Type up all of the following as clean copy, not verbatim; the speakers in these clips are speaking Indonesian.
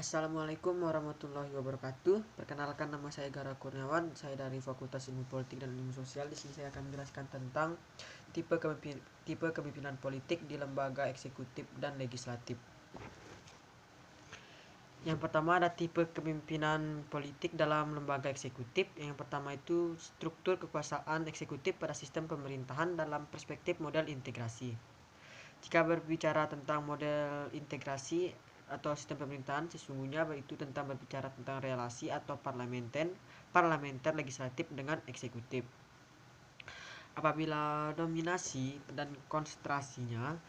Assalamualaikum warahmatullahi wabarakatuh. Perkenalkan, nama saya Gara Kurniawan. Saya dari Fakultas Ilmu Politik dan Ilmu Sosial. Di sini saya akan menjelaskan tentang tipe kepemimpinan politik di lembaga eksekutif dan legislatif. Yang pertama ada tipe kepemimpinan politik dalam lembaga eksekutif. Yang pertama itu struktur kekuasaan eksekutif pada sistem pemerintahan dalam perspektif model integrasi. Jika berbicara tentang model integrasi atau sistem pemerintahan, sesungguhnya itu tentang berbicara tentang relasi atau parlementer legislatif dengan eksekutif. Apabila dominasi dan konsentrasinya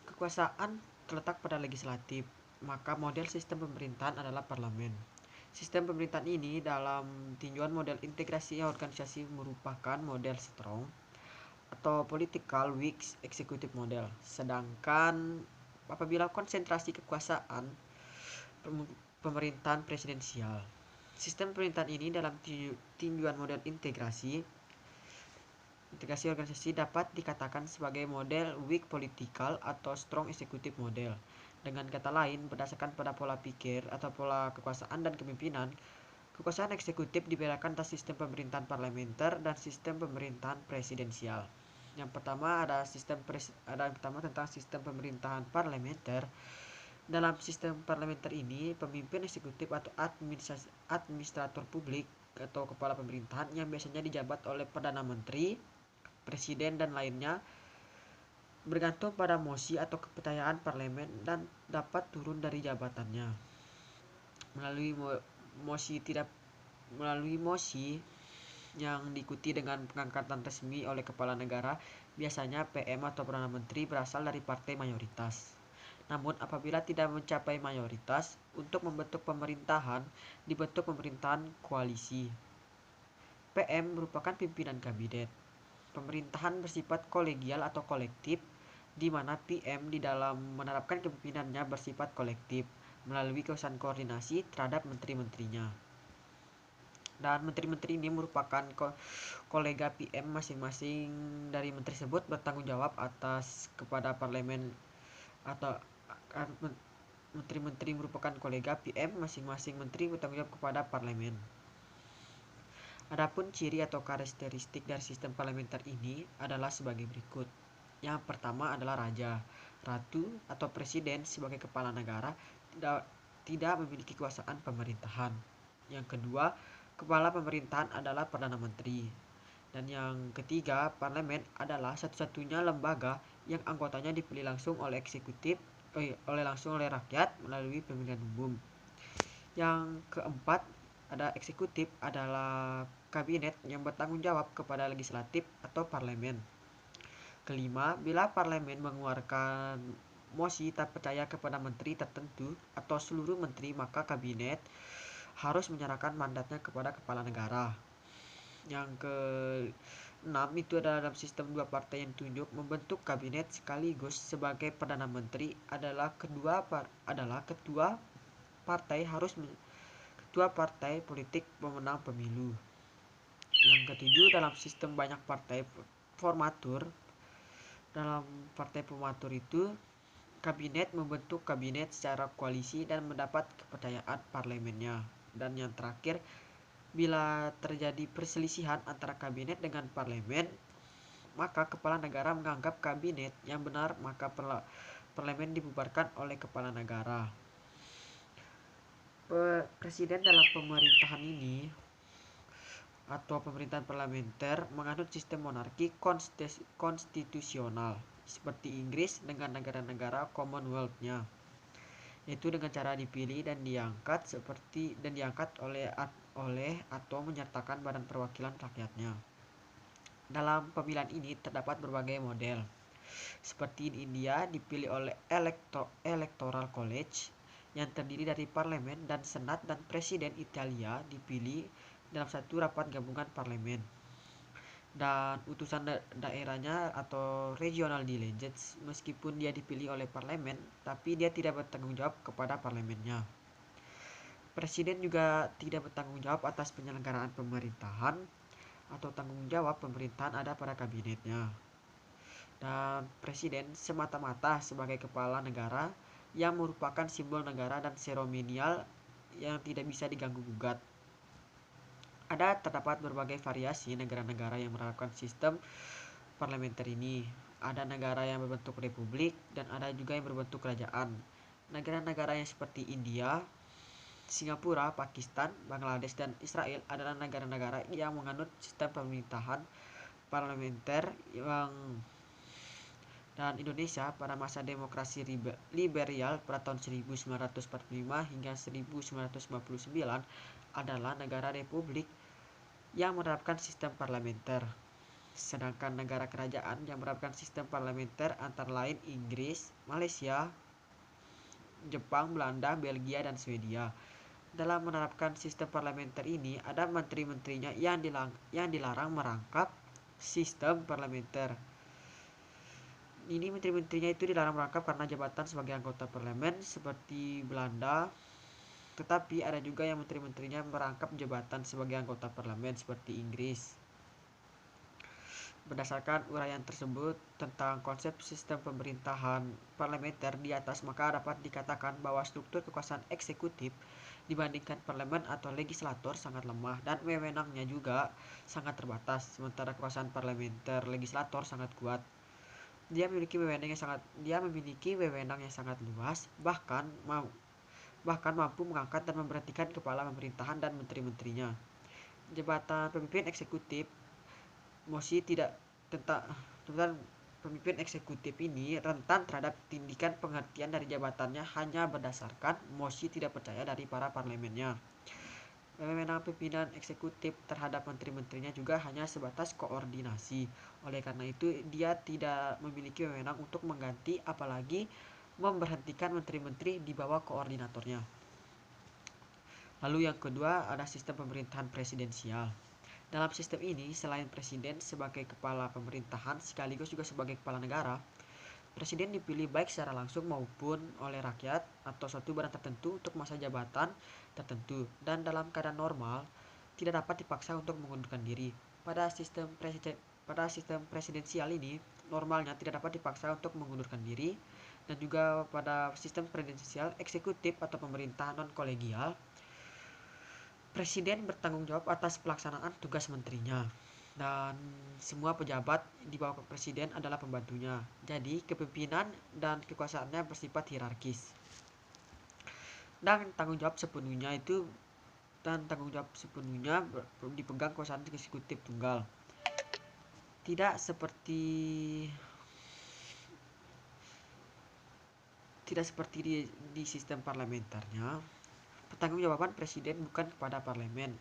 kekuasaan terletak pada legislatif, maka model sistem pemerintahan adalah parlemen. Sistem pemerintahan ini dalam tinjauan model integrasi organisasi merupakan model strong atau political weak executive model. Sedangkan apabila konsentrasi kekuasaan pemerintahan presidensial. Sistem pemerintahan ini dalam tinjauan model integrasi organisasi dapat dikatakan sebagai model weak political atau strong executive model. Dengan kata lain, berdasarkan pada pola pikir atau pola kekuasaan dan kepemimpinan, kekuasaan eksekutif dibedakan atas sistem pemerintahan parlementer dan sistem pemerintahan presidensial. Yang pertama tentang sistem pemerintahan parlementer. Dalam sistem parlementer ini, pemimpin eksekutif atau administrator publik atau kepala pemerintahan yang biasanya dijabat oleh Perdana Menteri, Presiden dan lainnya bergantung pada mosi atau kepercayaan parlemen dan dapat turun dari jabatannya melalui mosi yang diikuti dengan pengangkatan resmi oleh kepala negara. Biasanya PM atau Perdana Menteri berasal dari partai mayoritas. Namun apabila tidak mencapai mayoritas, untuk membentuk pemerintahan dibentuk pemerintahan koalisi. PM merupakan pimpinan kabinet. Pemerintahan bersifat kolegial atau kolektif, di mana PM di dalam menerapkan kepemimpinannya bersifat kolektif melalui kekuasaan koordinasi terhadap menteri-menterinya. Dan menteri-menteri ini merupakan kolega PM masing-masing dari menteri tersebut bertanggung jawab atas kepada parlemen atau menteri-menteri merupakan kolega PM masing-masing menteri bertanggung jawab kepada parlemen. Adapun ciri atau karakteristik dari sistem parlementer ini adalah sebagai berikut. Yang pertama adalah raja, ratu atau presiden sebagai kepala negara tidak memiliki kekuasaan pemerintahan. Yang kedua, kepala pemerintahan adalah Perdana Menteri. Dan yang ketiga, parlemen adalah satu-satunya lembaga yang anggotanya dipilih langsung oleh oleh rakyat melalui pemilihan umum. Yang keempat, ada eksekutif adalah kabinet yang bertanggung jawab kepada legislatif atau parlemen. Kelima, bila parlemen mengeluarkan mosi tak percaya kepada menteri tertentu atau seluruh menteri, maka kabinet harus menyerahkan mandatnya kepada kepala negara. Yang keenam itu adalah dalam sistem dua partai yang ditunjuk membentuk kabinet sekaligus sebagai Perdana Menteri adalah ketua partai politik pemenang pemilu. Yang ketujuh, dalam sistem banyak partai formatur. Dalam partai formatur itu, kabinet membentuk kabinet secara koalisi dan mendapat kepercayaan parlemennya. Dan yang terakhir, bila terjadi perselisihan antara kabinet dengan parlemen, maka kepala negara menganggap kabinet yang benar, maka parlemen dibubarkan oleh kepala negara. Presiden dalam pemerintahan ini atau pemerintahan parlementer menganut sistem monarki konstitusional seperti Inggris dengan negara-negara Commonwealth-nya, yaitu dengan cara dipilih dan diangkat oleh atau menyertakan badan perwakilan rakyatnya. Dalam pemilihan ini terdapat berbagai model. Seperti di India dipilih oleh Electoral College yang terdiri dari parlemen dan senat, dan presiden Italia dipilih dalam satu rapat gabungan parlemen. Dan utusan daerahnya atau regional delegates, meskipun dia dipilih oleh parlemen, tapi dia tidak bertanggung jawab kepada parlemennya. Presiden juga tidak bertanggung jawab atas penyelenggaraan pemerintahan, atau tanggung jawab pemerintahan ada pada kabinetnya. Dan presiden semata-mata sebagai kepala negara yang merupakan simbol negara dan seremonial yang tidak bisa diganggu-gugat. Terdapat berbagai variasi negara-negara yang menerapkan sistem parlementer ini. Ada negara yang berbentuk republik dan ada juga yang berbentuk kerajaan. Negara-negara yang seperti India, Singapura, Pakistan, Bangladesh, dan Israel adalah negara-negara yang menganut sistem pemerintahan parlementer dan Indonesia pada masa demokrasi liberal pada tahun 1945 hingga 1959 adalah negara republik yang menerapkan sistem parlementer. Sedangkan negara kerajaan yang menerapkan sistem parlementer antara lain Inggris, Malaysia, Jepang, Belanda, Belgia, dan Swedia. Dalam menerapkan sistem parlementer ini, ada menteri-menterinya yang dilarang merangkap sistem parlementer. Ini menteri-menterinya itu dilarang merangkap karena jabatan sebagai anggota parlemen seperti Belanda. Tetapi ada juga yang menteri-menterinya merangkap jabatan sebagai anggota parlemen seperti Inggris. Berdasarkan uraian tersebut tentang konsep sistem pemerintahan parlementer di atas, maka dapat dikatakan bahwa struktur kekuasaan eksekutif dibandingkan parlemen atau legislator sangat lemah dan wewenangnya juga sangat terbatas, sementara kekuasaan parlementer legislator sangat kuat. Dia memiliki wewenang yang sangat luas, bahkan mampu mengangkat dan memberhentikan kepala pemerintahan dan menteri-menterinya. Jabatan pemimpin eksekutif pemimpin eksekutif ini rentan terhadap tindikan penghentian dari jabatannya hanya berdasarkan mosi tidak percaya dari para parlemennya. Wewenang pimpinan eksekutif terhadap menteri-menterinya juga hanya sebatas koordinasi. Oleh karena itu, dia tidak memiliki wewenang untuk mengganti apalagi memberhentikan menteri-menteri di bawah koordinatornya. Lalu yang kedua ada sistem pemerintahan presidensial. Dalam sistem ini, selain presiden sebagai kepala pemerintahan sekaligus juga sebagai kepala negara, presiden dipilih baik secara langsung maupun oleh rakyat atau suatu badan tertentu untuk masa jabatan tertentu, dan dalam keadaan normal tidak dapat dipaksa untuk mengundurkan diri. Pada sistem presidensial ini, normalnya tidak dapat dipaksa untuk mengundurkan diri, dan juga pada sistem presidensial eksekutif atau pemerintahan non-kolegial, presiden bertanggung jawab atas pelaksanaan tugas menterinya dan semua pejabat di bawah presiden adalah pembantunya. Jadi kepemimpinan dan kekuasaannya bersifat hierarkis. Dan tanggung jawab sepenuhnya dipegang kekuasaan eksekutif tunggal. Tidak seperti di sistem parlementernya, pertanggungjawaban presiden bukan kepada parlemen.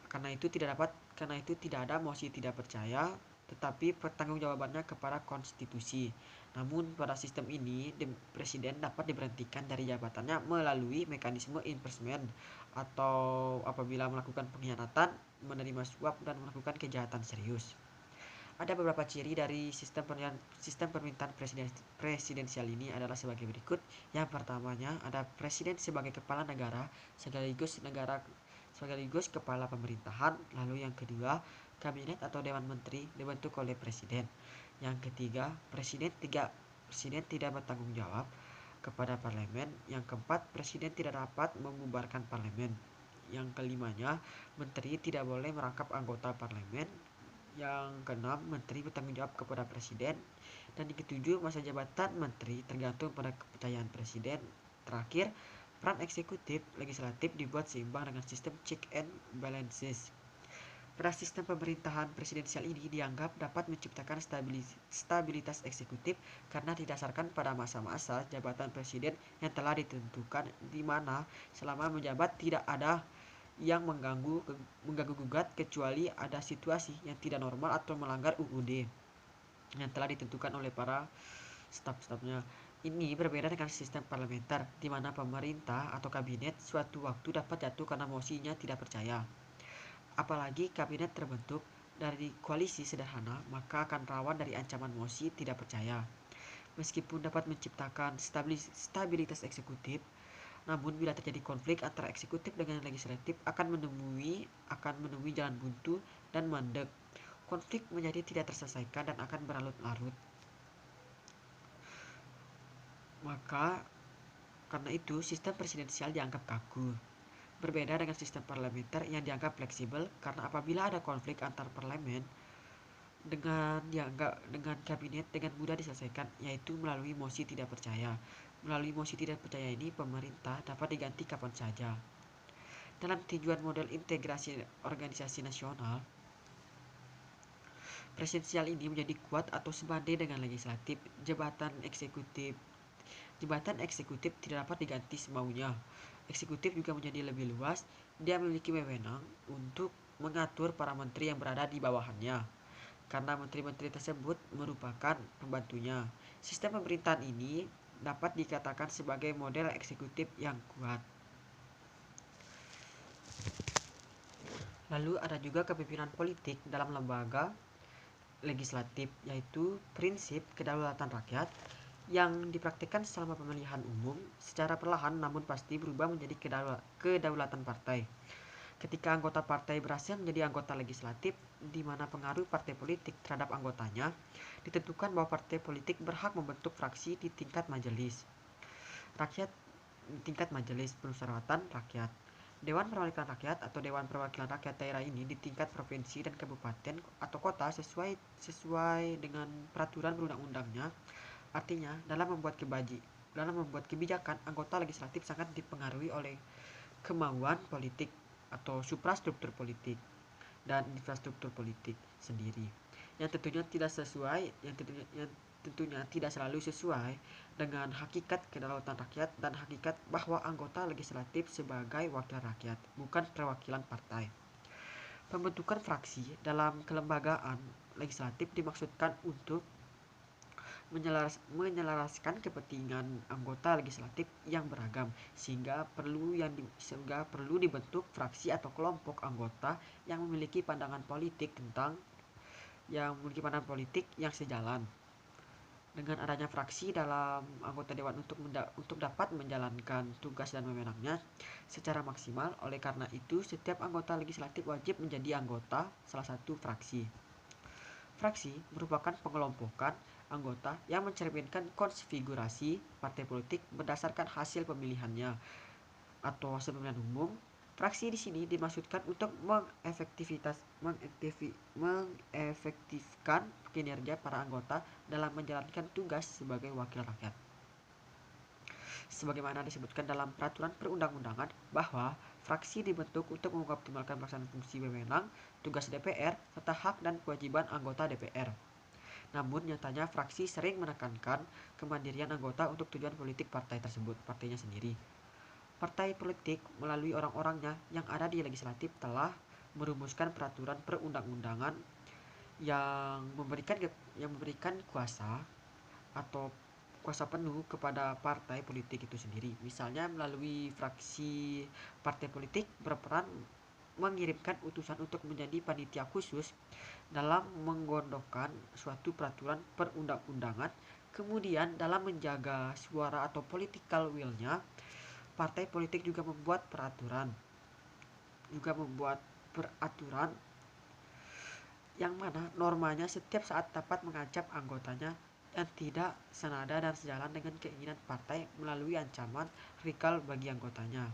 Karena itu tidak ada mosi tidak percaya, tetapi pertanggungjawabannya kepada konstitusi. Namun pada sistem ini, presiden dapat diberhentikan dari jabatannya melalui mekanisme impeachment atau apabila melakukan pengkhianatan, menerima suap, dan melakukan kejahatan serius. Ada beberapa ciri dari sistem pemerintahan presidensial ini adalah sebagai berikut. Yang pertamanya ada presiden sebagai kepala negara sekaligus kepala pemerintahan. Lalu yang kedua, kabinet atau dewan menteri dibentuk oleh presiden. Yang ketiga, presiden tidak bertanggung jawab kepada parlemen. Yang keempat, presiden tidak dapat membubarkan parlemen. Yang kelimanya, menteri tidak boleh merangkap anggota parlemen. Yang keenam, menteri bertanggung jawab kepada presiden. Dan yang ketujuh, masa jabatan menteri tergantung pada kepercayaan presiden. Terakhir, peran eksekutif legislatif dibuat seimbang dengan sistem check and balances. Pada sistem pemerintahan presidensial ini dianggap dapat menciptakan stabilitas eksekutif karena didasarkan pada masa-masa jabatan presiden yang telah ditentukan, di mana selama menjabat tidak ada yang mengganggu gugat kecuali ada situasi yang tidak normal atau melanggar UUD yang telah ditentukan oleh para staf-stafnya. Ini berbeda dengan sistem parlementer di mana pemerintah atau kabinet suatu waktu dapat jatuh karena mosinya tidak percaya. Apalagi kabinet terbentuk dari koalisi sederhana, maka akan rawan dari ancaman mosi tidak percaya. Meskipun dapat menciptakan stabilitas eksekutif, namun bila terjadi konflik antara eksekutif dengan legislatif akan menemui jalan buntu dan mandek. Konflik menjadi tidak terselesaikan dan akan berlarut-larut. Maka karena itu sistem presidensial dianggap kaku. Berbeda dengan sistem parlementer yang dianggap fleksibel karena apabila ada konflik antar parlemen dengan kabinet dengan mudah diselesaikan, yaitu melalui mosi tidak percaya. Melalui mosi tidak percaya ini pemerintah dapat diganti kapan saja. Dalam tujuan model integrasi organisasi nasional, presidensial ini menjadi kuat atau sebanding dengan legislatif. Jabatan eksekutif tidak dapat diganti semaunya. Eksekutif juga menjadi lebih luas. Dia memiliki wewenang untuk mengatur para menteri yang berada di bawahannya, karena menteri-menteri tersebut merupakan pembantunya. Sistem pemerintahan ini dapat dikatakan sebagai model eksekutif yang kuat. Lalu ada juga kepemimpinan politik dalam lembaga legislatif, yaitu prinsip kedaulatan rakyat yang dipraktikkan selama pemilihan umum secara perlahan namun pasti berubah menjadi kedaulatan partai. Ketika anggota partai berhasil menjadi anggota legislatif, di mana pengaruh partai politik terhadap anggotanya ditentukan bahwa partai politik berhak membentuk fraksi di tingkat majelis permusyawaratan rakyat. Dewan Perwakilan Rakyat atau Dewan Perwakilan Rakyat daerah ini di tingkat provinsi dan kabupaten atau kota sesuai dengan peraturan perundang-undangnya. Artinya, dalam membuat kebijakan, anggota legislatif sangat dipengaruhi oleh kemauan politik atau suprastruktur politik dan infrastruktur politik sendiri, yang tentunya tidak selalu sesuai dengan hakikat kedaulatan rakyat dan hakikat bahwa anggota legislatif sebagai wakil rakyat, bukan perwakilan partai. Pembentukan fraksi dalam kelembagaan legislatif dimaksudkan untuk menyelaraskan kepentingan anggota legislatif yang beragam, sehingga perlu dibentuk fraksi atau kelompok anggota yang memiliki pandangan politik yang sejalan. Dengan adanya fraksi dalam anggota dewan untuk dapat menjalankan tugas dan wewenangnya secara maksimal. Oleh karena itu, setiap anggota legislatif wajib menjadi anggota salah satu fraksi. Fraksi merupakan pengelompokan anggota yang mencerminkan konfigurasi partai politik berdasarkan hasil pemilihannya atau hasil pemilihan umum. Fraksi di sini dimaksudkan untuk mengefektifkan kinerja para anggota dalam menjalankan tugas sebagai wakil rakyat. Sebagaimana disebutkan dalam peraturan perundang-undangan bahwa fraksi dibentuk untuk mengoptimalkan pelaksanaan fungsi wewenang, tugas DPR, serta hak dan kewajiban anggota DPR. Namun nyatanya fraksi sering menekankan kemandirian anggota untuk tujuan politik partainya sendiri. Partai politik melalui orang-orangnya yang ada di legislatif telah merumuskan peraturan perundang-undangan yang memberikan kuasa atau kuasa penuh kepada partai politik itu sendiri. Misalnya melalui fraksi, partai politik berperan mengirimkan utusan untuk menjadi panitia khusus dalam menggodokkan suatu peraturan perundang-undangan. Kemudian dalam menjaga suara atau political will-nya, partai politik juga membuat peraturan yang mana normanya setiap saat dapat mengancam anggotanya yang tidak senada dan sejalan dengan keinginan partai melalui ancaman radikal bagi anggotanya.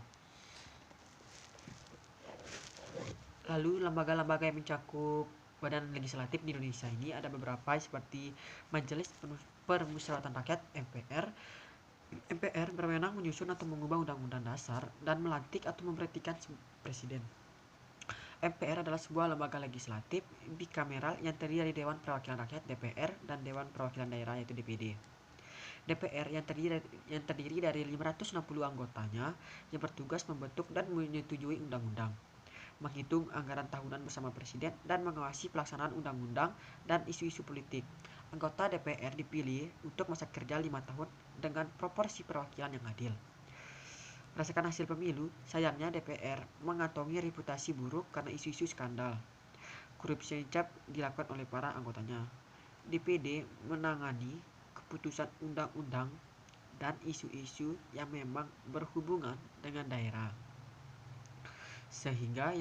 Lalu lembaga-lembaga yang mencakup badan legislatif di Indonesia ini ada beberapa seperti Majelis Permusyawaratan Rakyat (MPR). MPR berwenang menyusun atau mengubah undang-undang dasar dan melantik atau memberhentikan presiden. MPR adalah sebuah lembaga legislatif bikameral yang terdiri dari Dewan Perwakilan Rakyat (DPR) dan Dewan Perwakilan Daerah yaitu DPD. DPR yang terdiri dari 560 anggotanya yang bertugas membentuk dan menyetujui undang-undang, menghitung anggaran tahunan bersama presiden, dan mengawasi pelaksanaan undang-undang dan isu-isu politik. Anggota DPR dipilih untuk masa kerja 5 tahun dengan proporsi perwakilan yang adil. Berdasarkan hasil pemilu, sayangnya DPR mengantongi reputasi buruk karena isu-isu skandal korupsi yang cap dilakukan oleh para anggotanya. DPD menangani keputusan undang-undang dan isu-isu yang memang berhubungan dengan daerah. Sehingga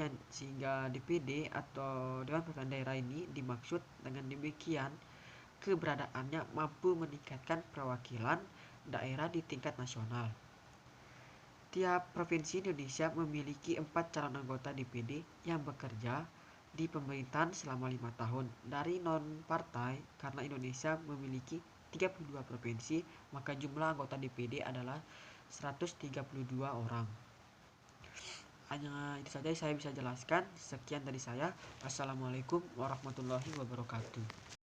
DPD atau Dewan Perwakilan Daerah ini dimaksud dengan demikian keberadaannya mampu meningkatkan perwakilan daerah di tingkat nasional. Tiap provinsi Indonesia memiliki 4 calon anggota DPD yang bekerja di pemerintahan selama 5 tahun. Dari non-partai, karena Indonesia memiliki 32 provinsi, maka jumlah anggota DPD adalah 132 orang. Hanya itu saja saya bisa jelaskan. Sekian dari saya. Wassalamualaikum warahmatullahi wabarakatuh.